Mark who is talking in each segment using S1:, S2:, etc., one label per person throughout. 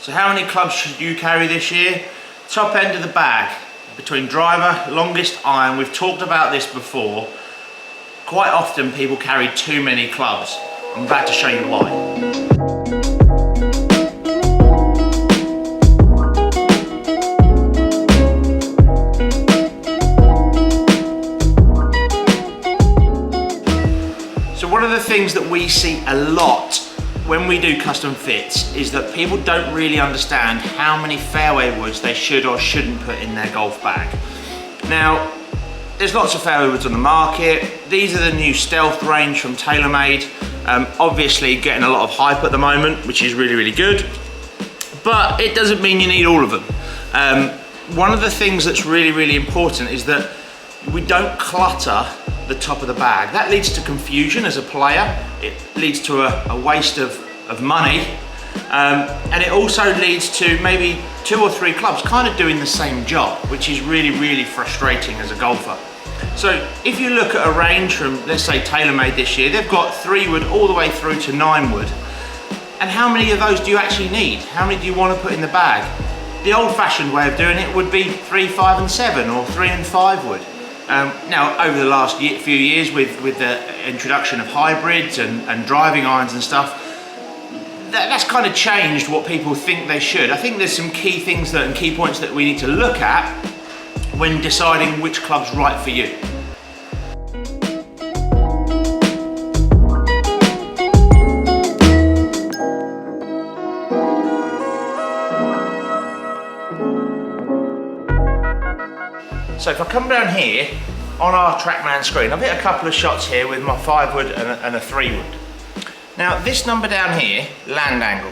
S1: So how many clubs should you carry this year? Top end of the bag, between driver, longest iron. We've talked about this before. Quite often people carry too many clubs. I'm about to show you why. So one of the things that we see a lot when we do custom fits is that people don't really understand how many fairway woods they should or shouldn't put in their golf bag. Now, there's lots of fairway woods on the market. These are the new Stealth range from Taylormade. Obviously getting a lot of hype at the moment, which is really, really good. But it doesn't mean you need all of them. One of the things that's really, really important is that we don't clutter the top of the bag. That leads to confusion as a player. It leads to a waste of money. And it also leads to maybe 2 or 3 clubs kind of doing the same job, which is really, really frustrating as a golfer. So if you look at a range from, let's say, Taylormade this year, they've got 3 wood all the way through to 9 wood. And how many of those do you actually need? How many do you want to put in the bag? The old-fashioned way of doing it would be 3, 5 and 7 or 3 and 5 wood. Now, over the last few years with the introduction of hybrids and driving irons and stuff, that's kind of changed what people think they should. I think there's some key things and key points that we need to look at when deciding which club's right for you. So if I come down here on our TrackMan screen, I've hit a couple of shots here with my 5 wood and a 3 wood. Now this number down here, land angle,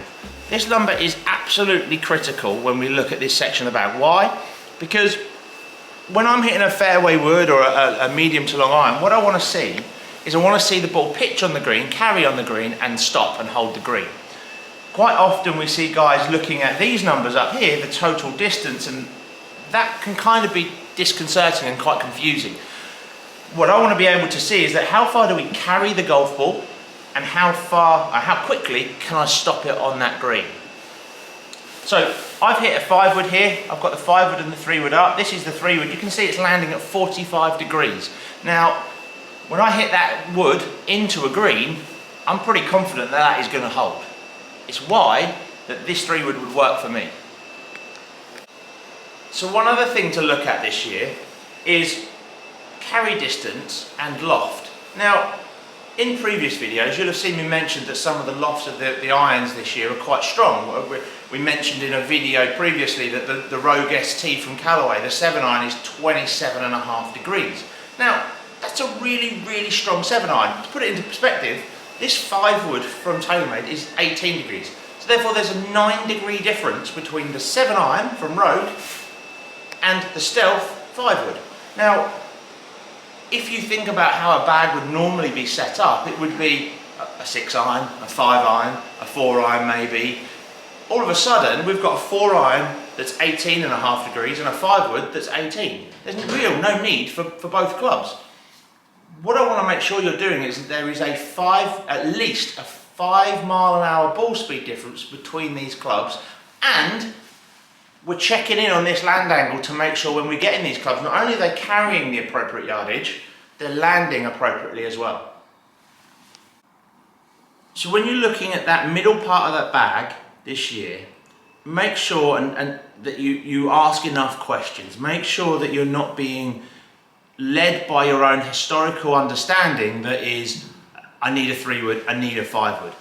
S1: this number is absolutely critical when we look at this section of the bag. Why? Because when I'm hitting a fairway wood or a medium to long iron, what I want to see is I want to see the ball pitch on the green, carry on the green and stop and hold the green. Quite often we see guys looking at these numbers up here, the total distance, and that can kind of be disconcerting and quite confusing. What I want to be able to see is that how far do we carry the golf ball and how quickly can I stop it on that green. So I've hit a 5 wood here, I've got the 5 wood and the 3 wood up. This is the 3 wood, you can see it's landing at 45 degrees. Now, when I hit that wood into a green, I'm pretty confident that is going to hold. It's why that this 3 wood would work for me. So one other thing to look at this year is carry distance and loft. Now, in previous videos, you'll have seen me mention that some of the lofts of the irons this year are quite strong. We mentioned in a video previously that the Rogue ST from Callaway, the 7 iron, is 27.5 degrees. Now, that's a really, really strong 7 iron. To put it into perspective, this 5 wood from Taylormade is 18 degrees. So therefore, there's a 9 degree difference between the 7 iron from Rogue and the Stealth 5 wood. Now, if you think about how a bag would normally be set up, it would be a 6 iron, a 5 iron, a 4 iron maybe. All of a sudden, we've got a 4 iron that's 18.5 degrees and a 5 wood that's 18. There's no need for both clubs. What I want to make sure you're doing is that there is at least a 5 mile/hour ball speed difference between these clubs, and we're checking in on this land angle to make sure when we get in these clubs, not only are they carrying the appropriate yardage, they're landing appropriately as well. So when you're looking at that middle part of that bag this year, make sure and that you ask enough questions. Make sure that you're not being led by your own historical understanding that is, I need a 3 wood, I need a 5 wood.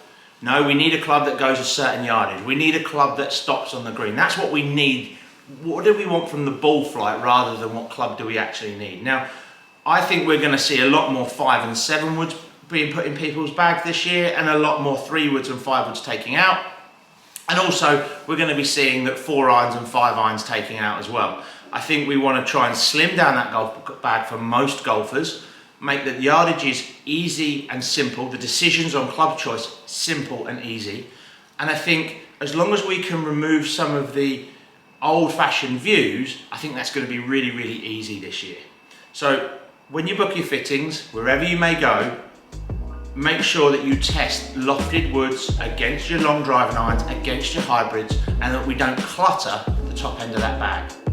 S1: No, we need a club that goes a certain yardage. We need a club that stops on the green. That's what we need. What do we want from the ball flight rather than what club do we actually need? Now, I think we're going to see a lot more 5 and 7 woods being put in people's bags this year, and a lot more 3 woods and 5 woods taking out. And also, we're going to be seeing that 4 irons and 5 irons taking out as well. I think we want to try and slim down that golf bag for most golfers, make the yardages easy and simple, the decisions on club choice simple and easy. And I think as long as we can remove some of the old-fashioned views, I think that's going to be really, really easy this year. So when you book your fittings, wherever you may go, make sure that you test lofted woods against your long driving irons, against your hybrids, and that we don't clutter the top end of that bag.